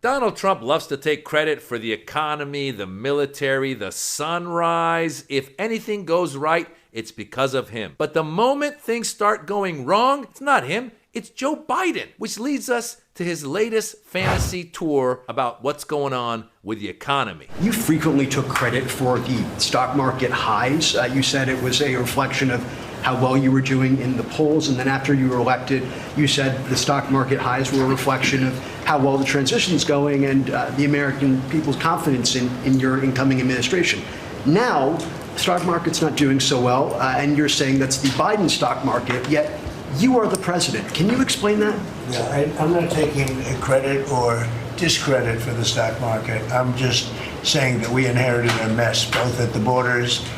Donald Trump loves to take credit for the economy, the military, the sunrise. If anything goes right, it's because of him. But the moment things start going wrong, it's not him, it's Joe Biden, which leads us to his latest fantasy tour about what's going on with the economy. You frequently took credit for the stock market highs. You said it was a reflection of how well you were doing in the polls, and then after you were elected, you said the stock market highs were a reflection of how well the transition's going and the American people's confidence in your incoming administration. Now, the stock market's not doing so well, and you're saying that's the Biden stock market, yet you are the president. Can you explain that? Yeah, I'm not taking credit or discredit for the stock market. I'm just saying that we inherited a mess, both at the borders.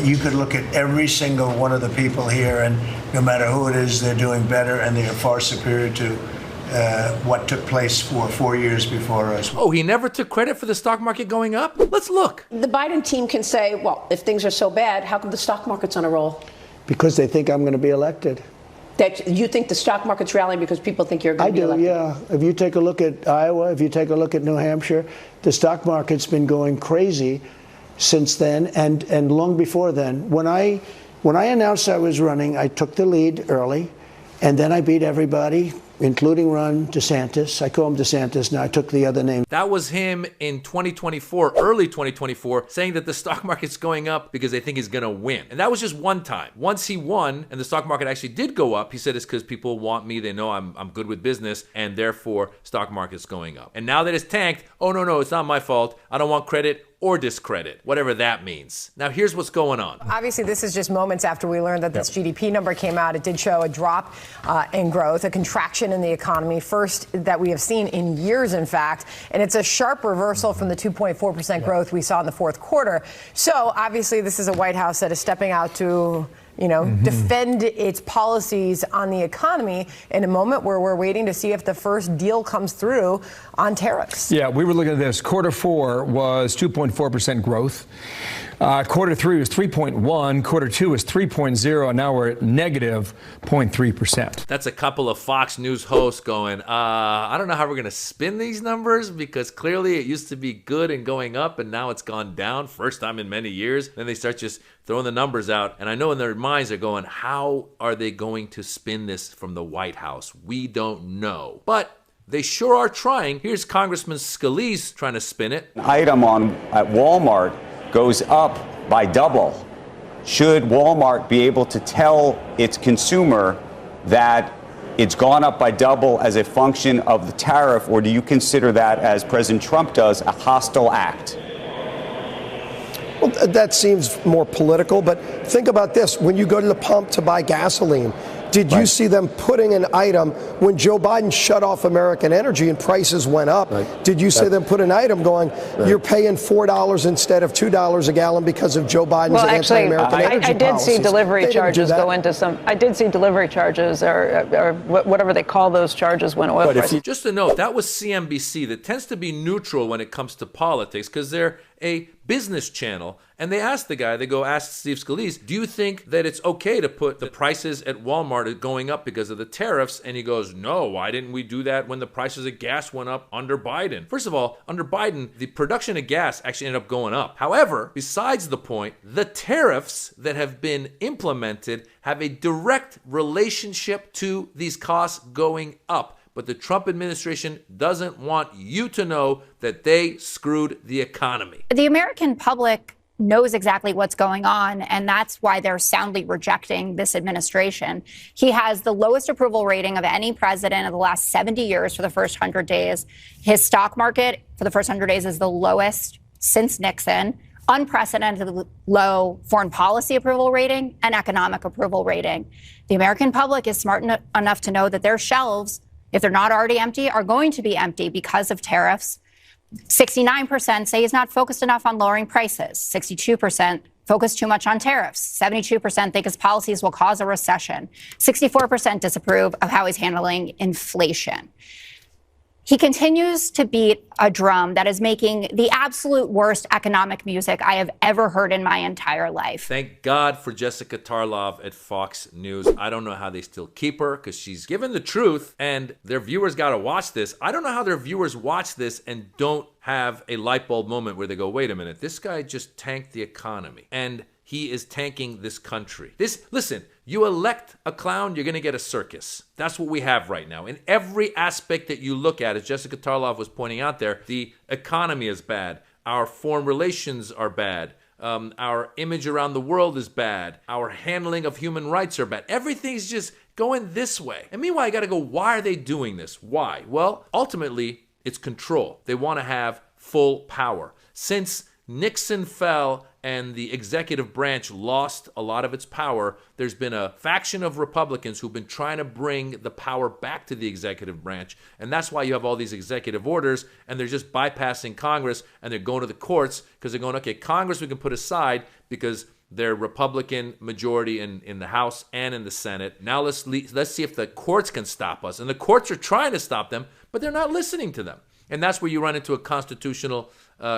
You could look at every single one of the people here, and no matter who it is, they're doing better, and they are far superior to what took place for 4 years before us. Oh, he never took credit for the stock market going up? Let's look. The Biden team can say, well, if things are so bad, how come the stock market's on a roll? Because they think I'm going to be elected. That you think the stock market's rallying because people think you're going to be elected? I do, yeah. If you take a look at Iowa, if you take a look at New Hampshire, the stock market's been going crazy since then and long before then. When I announced I was running, I took the lead early, and then I beat everybody, including Ron DeSantis. I call him DeSantis now. I took the other name. That was him in 2024, early 2024, saying that the stock market's going up because they think he's going to win. And that was just one time. Once he won and the stock market actually did go up, he said it's because people want me. They know I'm good with business, and therefore stock market's going up. And now that it's tanked, oh, no, it's not my fault. I don't want credit or discredit, whatever that means. Now, here's what's going on. Obviously, this is just moments after we learned that this GDP number came out. It did show a drop in growth, a contraction in the economy, first that we have seen in years, in fact. And it's a sharp reversal from the 2.4% growth we saw in the fourth quarter. So, obviously, this is a White House that is stepping out to defend its policies on the economy in a moment where we're waiting to see if the first deal comes through on tariffs. Yeah, we were looking at this. Quarter four was 2.4% growth. Quarter three was 3.1. Quarter two was 3.0. And now we're at negative 0.3%. That's a couple of Fox News hosts going, I don't know how we're going to spin these numbers because clearly it used to be good and going up and now it's gone down. First time in many years. Then they start just throwing the numbers out. And I know in their minds they're going, how are they going to spin this from the White House? We don't know. But they sure are trying. Here's Congressman Scalise trying to spin it. An item at Walmart goes up by double. Should Walmart be able to tell its consumer that it's gone up by double as a function of the tariff, or do you consider that, as President Trump does, a hostile act? Well, that seems more political, but think about this. When you go to the pump to buy gasoline, did you see them putting an item when Joe Biden shut off American energy and prices went up? Did you see them put an item going, you're paying $4 instead of $2 a gallon because of Joe Biden's anti-American energy policies? I did see delivery charges go into some. I did see delivery charges or whatever they call those charges when oil prices. Just to note, that was CNBC that tends to be neutral when it comes to politics because they're a business channel. And they asked the guy, ask Steve Scalise, do you think that it's okay to put the prices at Walmart going up because of the tariffs? And he goes, no, why didn't we do that when the prices of gas went up under Biden? First of all, under Biden, the production of gas actually ended up going up. However, besides the point, the tariffs that have been implemented have a direct relationship to these costs going up. But the Trump administration doesn't want you to know that they screwed the economy. The American public knows exactly what's going on, and that's why they're soundly rejecting this administration. He has the lowest approval rating of any president of the last 70 years for the first 100 days. His stock market for the first 100 days is the lowest since Nixon. Unprecedented low foreign policy approval rating and economic approval rating. The American public is smart enough to know that their shelves, if they're not already empty, are going to be empty because of tariffs. 69% say he's not focused enough on lowering prices. 62% focus too much on tariffs. 72% think his policies will cause a recession. 64% disapprove of how he's handling inflation. He continues to beat a drum that is making the absolute worst economic music I have ever heard in my entire life. Thank God for Jessica Tarlov at Fox News. I don't know how they still keep her, because she's given the truth and their viewers got to watch this. I don't know how their viewers watch this and don't have a light bulb moment where they go, wait a minute, this guy just tanked the economy and he is tanking this country. Listen, you elect a clown, you're going to get a circus. That's what we have right now. In every aspect that you look at, as Jessica Tarlov was pointing out there, the economy is bad. Our foreign relations are bad. Our image around the world is bad. Our handling of human rights are bad. Everything's just going this way. And meanwhile, I got to go, why are they doing this? Why? Well, ultimately, it's control. They want to have full power. Since Nixon fell and the executive branch lost a lot of its power, there's been a faction of Republicans who've been trying to bring the power back to the executive branch. And that's why you have all these executive orders, and they're just bypassing Congress, and they're going to the courts because they're going, okay, Congress we can put aside because they're Republican majority in the House and in the Senate. Now let's see if the courts can stop us. And the courts are trying to stop them, but they're not listening to them. And that's where you run into a constitutional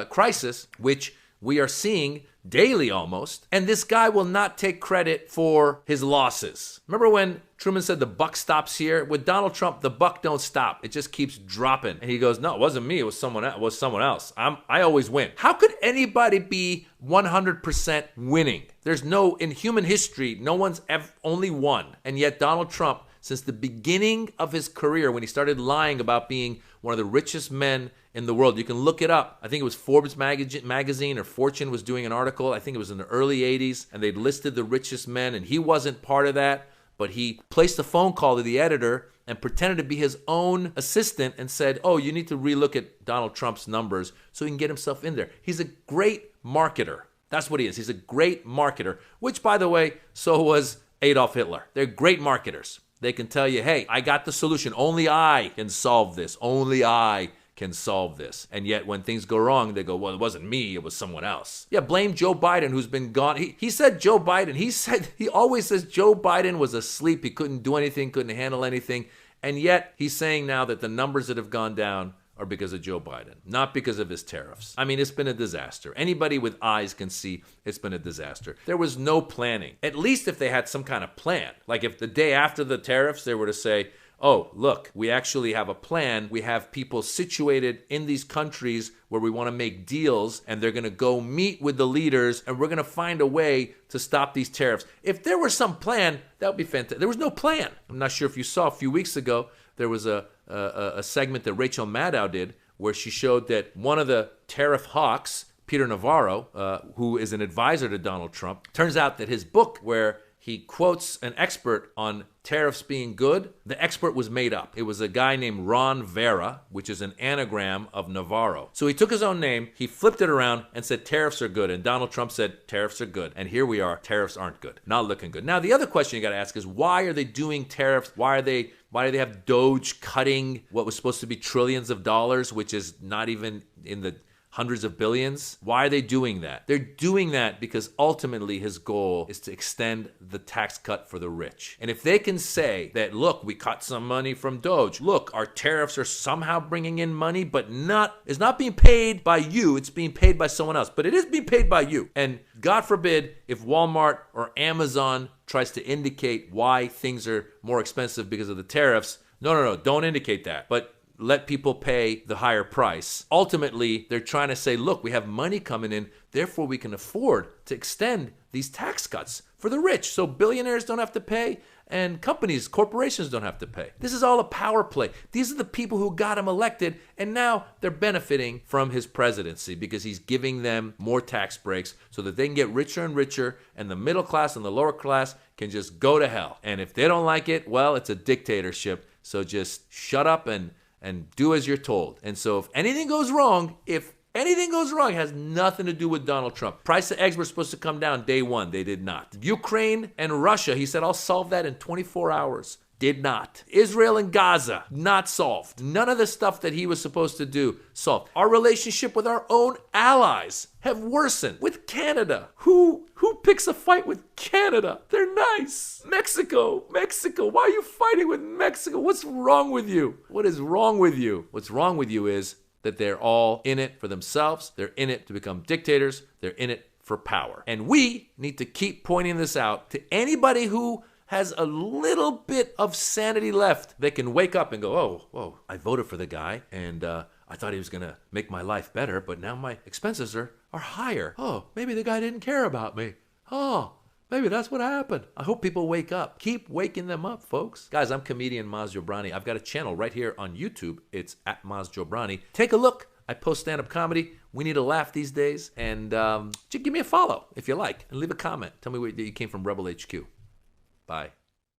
crisis, which we are seeing daily almost. And this guy will not take credit for his losses. Remember when Truman said the buck stops here? With Donald Trump, the buck don't stop. It just keeps dropping. And he goes, no, it wasn't me. It was someone else. It was someone else. I always win. How could anybody be 100% winning? There's no, in human history, no one's only won. And yet Donald Trump, since the beginning of his career, when he started lying about being one of the richest men in the world, you can look it up. I think it was Forbes magazine or Fortune was doing an article. I think it was in the early 80s, and they listed the richest men, and he wasn't part of that, but he placed a phone call to the editor and pretended to be his own assistant and said, oh, you need to relook at Donald Trump's numbers so he can get himself in there. He's a great marketer. That's what he is. He's a great marketer, which, by the way, so was Adolf Hitler. They're great marketers. They can tell you, hey, I got the solution. Only I can solve this. Only I can solve this. And yet when things go wrong, they go, well, it wasn't me, it was someone else. Yeah, blame Joe Biden, who's been gone. He said Joe Biden, he always says Joe Biden was asleep. He couldn't do anything, couldn't handle anything. And yet he's saying now that the numbers that have gone down are because of Joe Biden, not because of his tariffs. I mean, it's been a disaster. Anybody with eyes can see it's been a disaster. There was no planning. At least if they had some kind of plan, like if the day after the tariffs, they were to say, oh, look, we actually have a plan. We have people situated in these countries where we want to make deals, and they're going to go meet with the leaders, and we're going to find a way to stop these tariffs. If there were some plan, that would be fantastic. There was no plan. I'm not sure if you saw a few weeks ago, there was a segment that Rachel Maddow did where she showed that one of the tariff hawks, Peter Navarro, who is an advisor to Donald Trump, turns out that his book where he quotes an expert on tariffs being good, the expert was made up. It was a guy named Ron Vera, which is an anagram of Navarro. So he took his own name, he flipped it around and said tariffs are good. And Donald Trump said tariffs are good. And here we are, tariffs aren't good. Not looking good. Now, the other question you got to ask is, why are they doing tariffs? Why do they have Doge cutting what was supposed to be trillions of dollars, which is not even in the hundreds of billions? Why are they doing that? They're doing that because ultimately his goal is to extend the tax cut for the rich. And if they can say that, look, we cut some money from Doge. Look, our tariffs are somehow bringing in money, but it's not being paid by you. It's being paid by someone else, but it is being paid by you. And God forbid if Walmart or Amazon tries to indicate why things are more expensive because of the tariffs. No, don't indicate that. But let people pay the higher price. Ultimately, they're trying to say, look, we have money coming in, therefore we can afford to extend these tax cuts for the rich. So billionaires don't have to pay and companies, corporations don't have to pay. This is all a power play. These are the people who got him elected, and now they're benefiting from his presidency because he's giving them more tax breaks so that they can get richer and richer, and the middle class and the lower class can just go to hell. And if they don't like it, well, it's a dictatorship. So just shut up and do as you're told. And so if anything goes wrong, it has nothing to do with Donald Trump. Price of eggs were supposed to come down day one. They did not. Ukraine and Russia, he said, I'll solve that in 24 hours. Did not. Israel and Gaza, not solved. None of the stuff that he was supposed to do solved. Our relationship with our own allies have worsened. With Canada, who picks a fight with Canada? They're nice. Mexico, why are you fighting with Mexico? What's wrong with you? What is wrong with you? What's wrong with you is that they're all in it for themselves. They're in it to become dictators. They're in it for power. And we need to keep pointing this out to anybody who has a little bit of sanity left. They can wake up and go, oh, whoa, I voted for the guy, and I thought he was going to make my life better, but now my expenses are higher. Oh, maybe the guy didn't care about me. Oh, maybe that's what happened. I hope people wake up. Keep waking them up, folks. Guys, I'm comedian Maz Jobrani. I've got a channel right here on YouTube. It's at Maz Jobrani. Take a look. I post stand-up comedy. We need a laugh these days. And just give me a follow if you like, and leave a comment. Tell me where you came from, Rebel HQ. Bye.